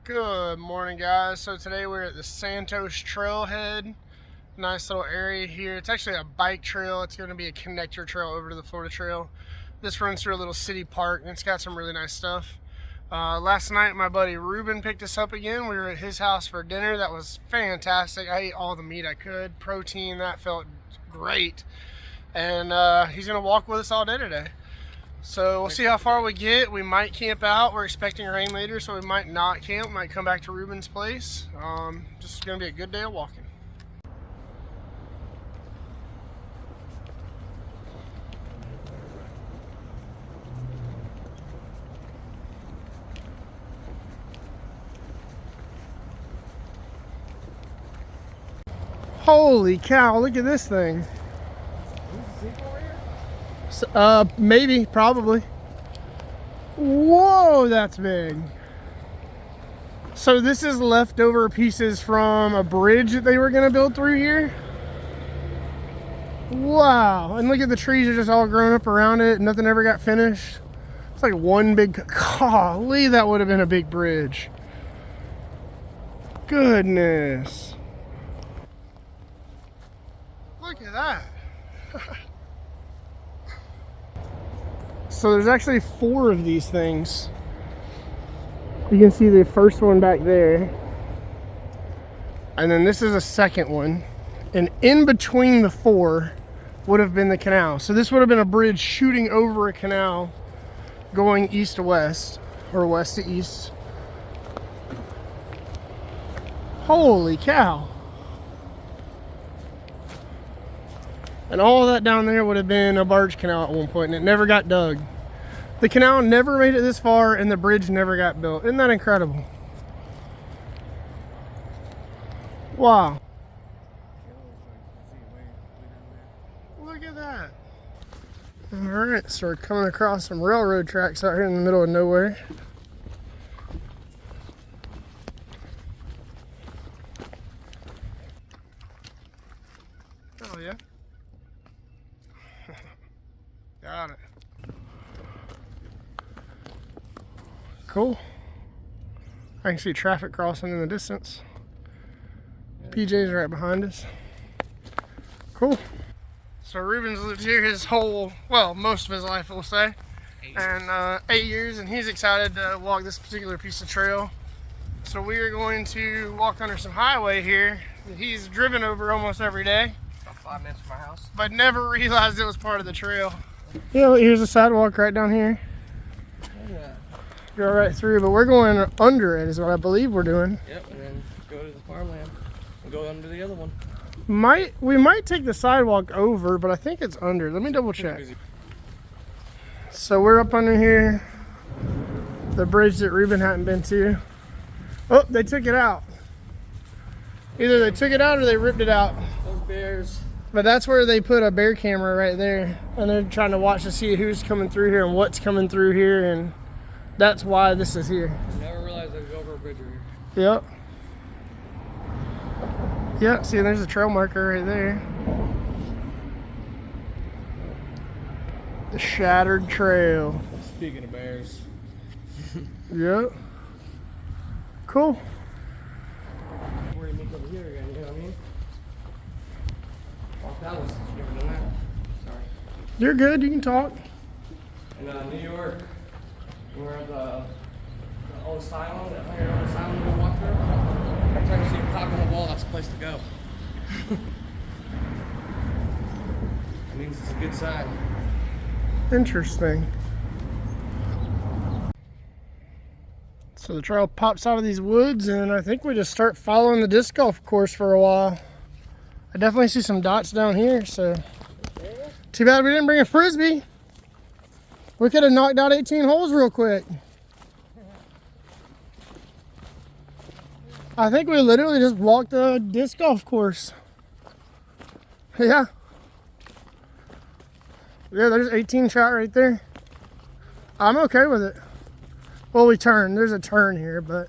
Good morning, guys. So today we're at the Santos Trailhead. Nice little area here. It's actually a bike trail. It's going to be a connector trail over to the Florida Trail. This runs through a little city park and it's got some really nice stuff. Last night my buddy Ruben picked us up again. We were at his house for dinner. That was fantastic. I ate all the meat I could. Protein, that felt great. And he's going to walk with us all day today. So we'll see how far we get. We might camp out. We're expecting rain later, so we might not camp. We might come back to Ruben's place. Just gonna be a good day of walking. Holy cow, look at this thing. Maybe, probably. Whoa, that's big. So this is leftover pieces from a bridge that they were gonna build through here. Wow, and look at the trees are just all grown up around it. Nothing ever got finished. It's like one big, golly, that would have been a big bridge. Goodness. Look at that. So there's actually 4 of these things. You can see the first one back there. And then this is a second one. And in between the 4 would have been the canal. So this would have been a bridge shooting over a canal going east to west, or west to east. Holy cow. And all that down there would have been a barge canal at one point, and it never got dug. The canal never made it this far, and the bridge never got built. Isn't that incredible? Wow. Look at that. All right, so we're coming across some railroad tracks out here in the middle of nowhere. Oh, yeah. Got it. Cool. I can see traffic crossing in the distance. PJ's right behind us. Cool. So Ruben's lived here his whole, well, most of his life, we'll say. 8 years, and he's excited to walk this particular piece of trail. So we are going to walk under some highway here that he's driven over almost every day. About 5 minutes from my house. But never realized it was part of the trail. You know, here's a sidewalk right down here. Yeah. Go right through, but we're going under it is what I believe we're doing. Yep, and then go to the farmland and go under the other one. We might take the sidewalk over, but I think it's under. Let me double check. So we're up under here, the bridge that Ruben hadn't been to. Oh, they took it out. Either they took it out or they ripped it out. Those bears. But that's where they put a bear camera right there, and they're trying to watch to see who's coming through here and what's coming through here, and that's why this is here. Never realized I was over a bridge over here. Yep. Yep, see, there's a trail marker right there. The Shattered Trail. Speaking of bears. Yep. Cool. We're gonna meet over here again, you know what I mean? Walk that way since you've never done that. Sorry. You're good, you can talk. In New York, we were at the old asylum, that iron old asylum we walked through. Every time you see a clock on the wall, that's the place to go. That means it's a good sign. Interesting. So the trail pops out of these woods, and I think we just start following the disc golf course for a while. I definitely see some dots down here, so too bad we didn't bring a frisbee. We could have knocked out 18 holes real quick. I think we literally just walked the disc golf course. Yeah. Yeah, there's 18 shot right there. I'm okay with it. Well, we turn. There's a turn here, but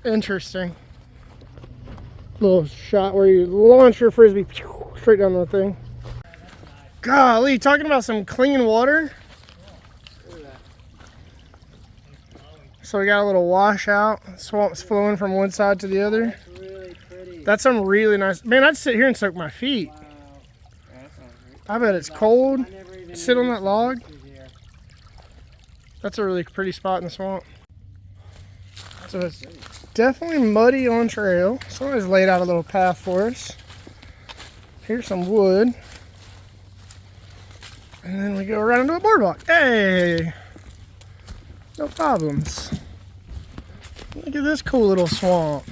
interesting. Little shot where you launch your frisbee straight down the thing. Golly, talking about some clean water. So we got a little washout. Swamp's flowing from one side to the other. That's really pretty. That's some really nice. Man, I'd sit here and soak my feet. Wow. Yeah, that sounds great. I bet it's cold. I never even Sit on knew that log. this was here. That's a really pretty spot in the swamp. So it's definitely muddy on trail. Somebody's laid out a little path for us. Here's some wood. And then we go around into a boardwalk. Hey! No problems. Look at this cool little swamp.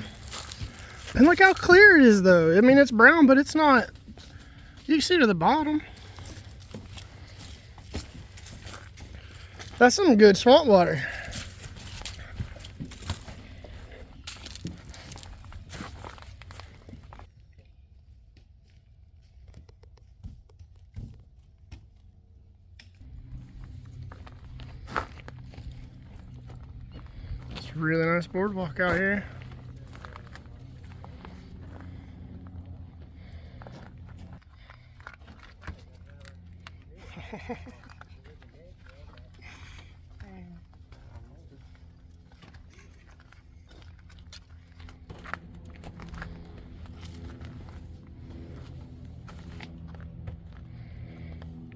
And look how clear it is though. I mean, it's brown, but it's not. You can see to the bottom. That's some good swamp water. It's a really nice boardwalk out here.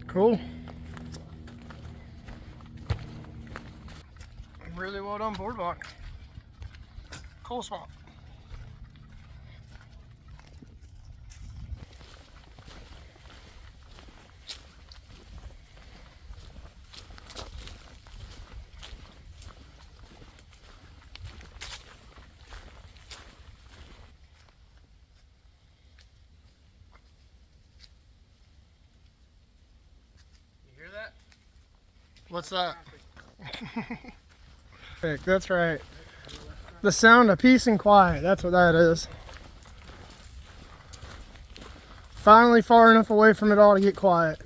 Cool. Really well done boardwalk. Cool swamp. What's that? That's right. The sound of peace and quiet. That's what that is. Finally far enough away from it all to get quiet.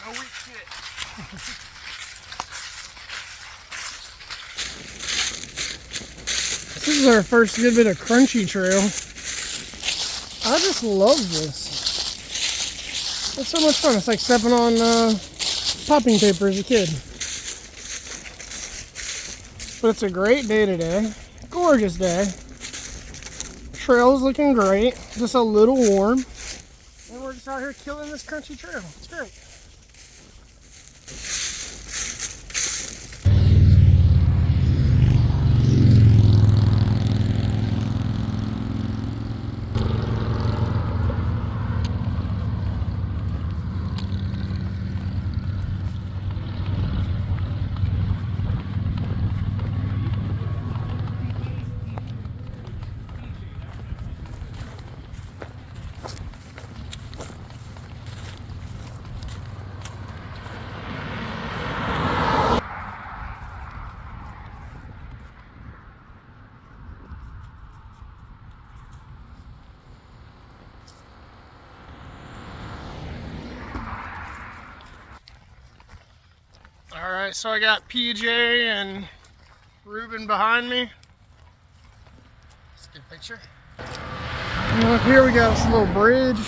No weak shit. This is our first good bit of crunchy trail. I just love this. It's so much fun. It's like stepping on popping paper as a kid. But it's a great day today. Gorgeous day. Trail's looking great. Just a little warm. And we're just out here killing this crunchy trail. It's great. Alright, so I got PJ and Ruben behind me. Let's get a picture. And up here we got this little bridge.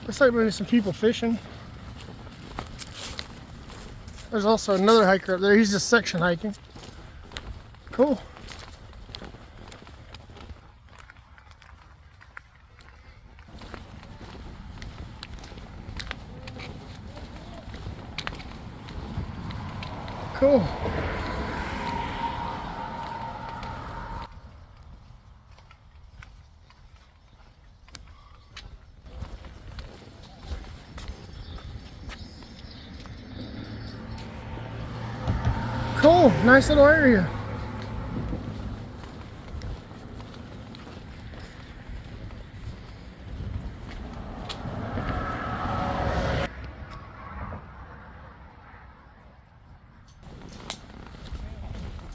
Looks like maybe some people fishing. There's also another hiker up there. He's just section hiking. Cool. Cool. cool. Nice little area.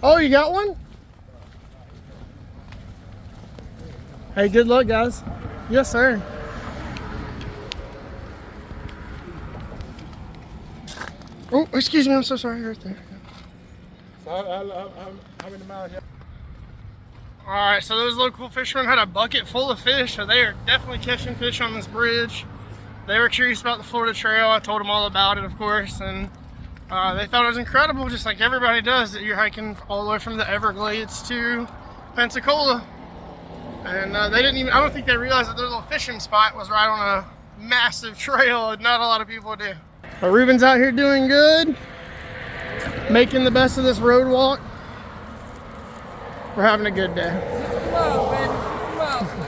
Oh, you got one? Hey, good luck, guys. Yes, sir. Oh, excuse me. I'm so sorry. Right there. I'm in the mouth here. All right, so those local fishermen had a bucket full of fish, so they are definitely catching fish on this bridge. They were curious about the Florida Trail. I told them all about it, of course, and they thought it was incredible, just like everybody does, that you're hiking all the way from the Everglades to Pensacola. And they didn't even, I don't think they realized that their little fishing spot was right on a massive trail, and not a lot of people do. But Ruben's out here doing good, making the best of this road walk. We're having a good day. Whoa, man. Whoa.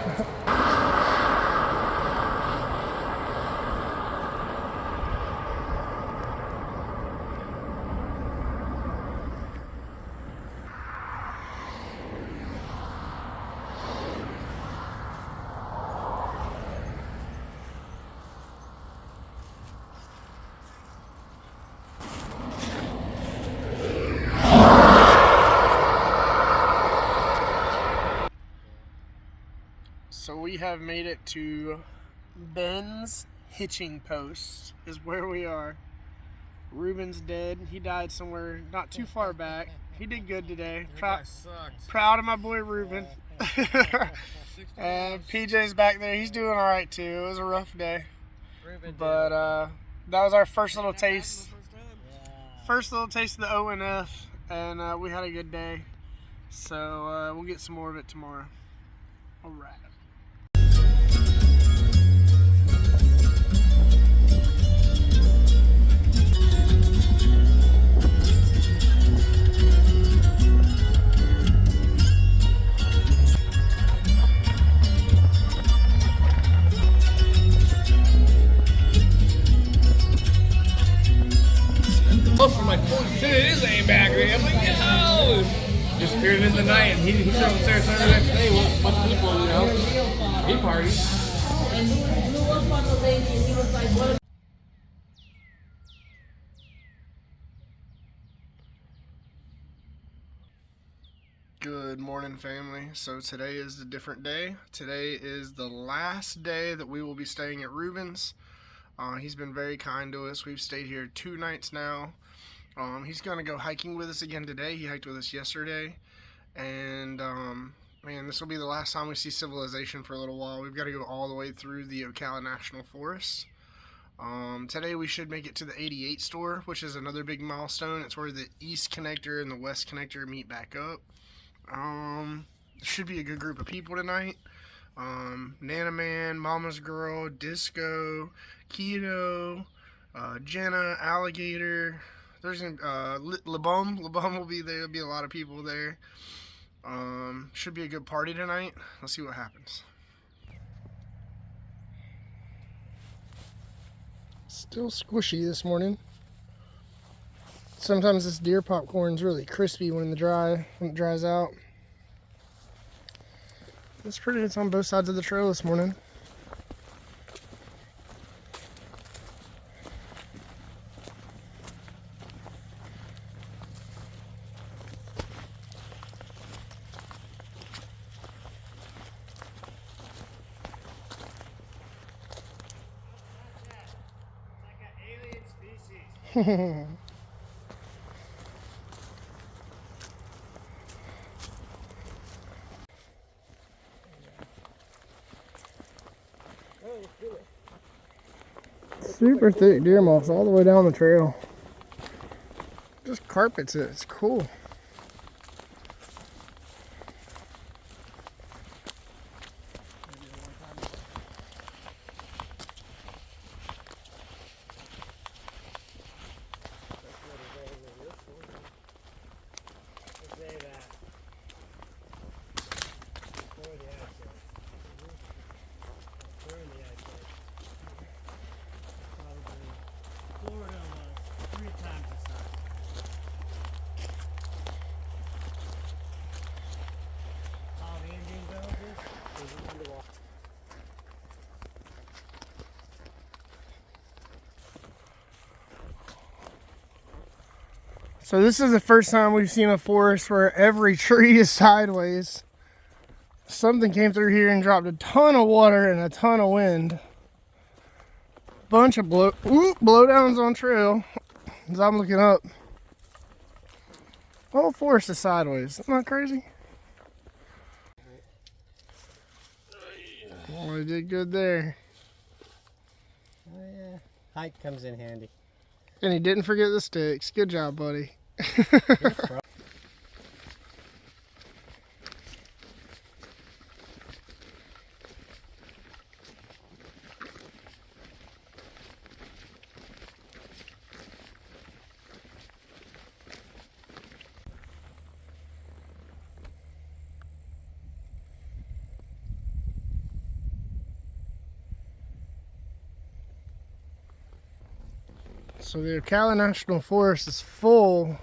So we have made it to Ben's hitching post is where we are. Ruben's dead. He died somewhere not too far back. He did good today. Proud of my boy Ruben. And PJ's back there. He's doing all right too. It was a rough day. But that was our first little taste. First little taste of the ONF, and we had a good day. So we'll get some more of it tomorrow. All right. I'm like, holy shit, it is a battery. I'm like, yo! Disappeared in the night, and he showed up there the next day with a bunch of people, you know. He partied. And he blew up on the lady, and he was like, what? Good morning, family. So today is a different day. Today is the last day that we will be staying at Ruben's. He's been very kind to us. We've stayed here 2 nights now. He's going to go hiking with us again today. He hiked with us yesterday. And, man, this will be the last time we see civilization for a little while. We've got to go all the way through the Ocala National Forest. Today we should make it to the 88 store, which is another big milestone. It's where the East Connector and the West Connector meet back up. Should be a good group of people tonight. Nana Man, Mama's Girl, Disco, Keto, Jenna, Alligator. There's LeBum. LeBum will be there. There'll be a lot of people there. Should be a good party tonight. Let's see what happens. Still squishy this morning. Sometimes this deer popcorn's really crispy when it dries out. It's pretty. It's on both sides of the trail this morning. Super thick deer moss all the way down the trail. Just carpets it. It's cool. So this is the first time we've seen a forest where every tree is sideways. Something came through here and dropped a ton of water and a ton of wind. Bunch of blowdowns on trail as I'm looking up. The whole forest is sideways. Isn't that crazy? Oh, we did good there. Oh yeah, height comes in handy. And he didn't forget the sticks. Good job, buddy. So the Ocala National Forest is full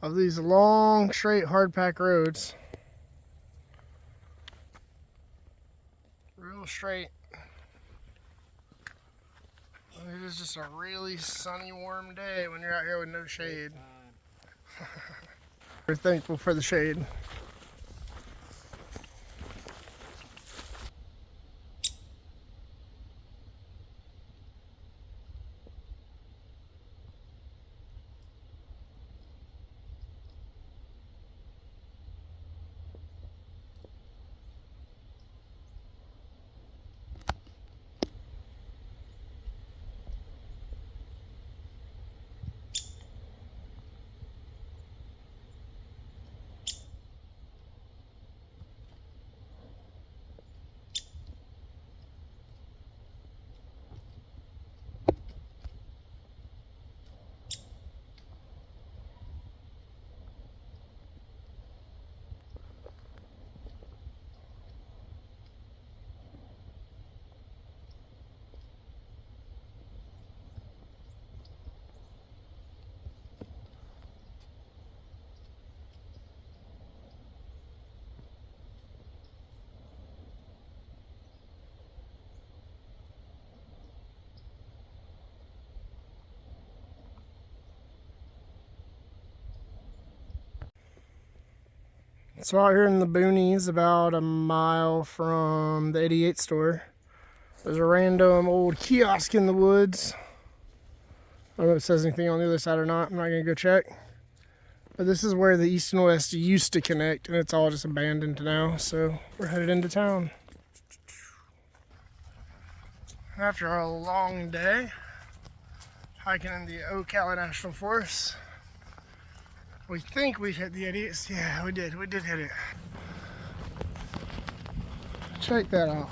of these long, straight, hard-pack roads. Real straight. It is just a really sunny, warm day when you're out here with no shade. We're thankful for the shade. So out here in the boonies, about a mile from the 88 store, there's a random old kiosk in the woods. I don't know if it says anything on the other side or not. I'm not going to go check. But this is where the east and west used to connect, and it's all just abandoned now. So we're headed into town. After a long day hiking in the Ocala National Forest, we think we've hit the 88. Yeah, we did. We did hit it. Check that out.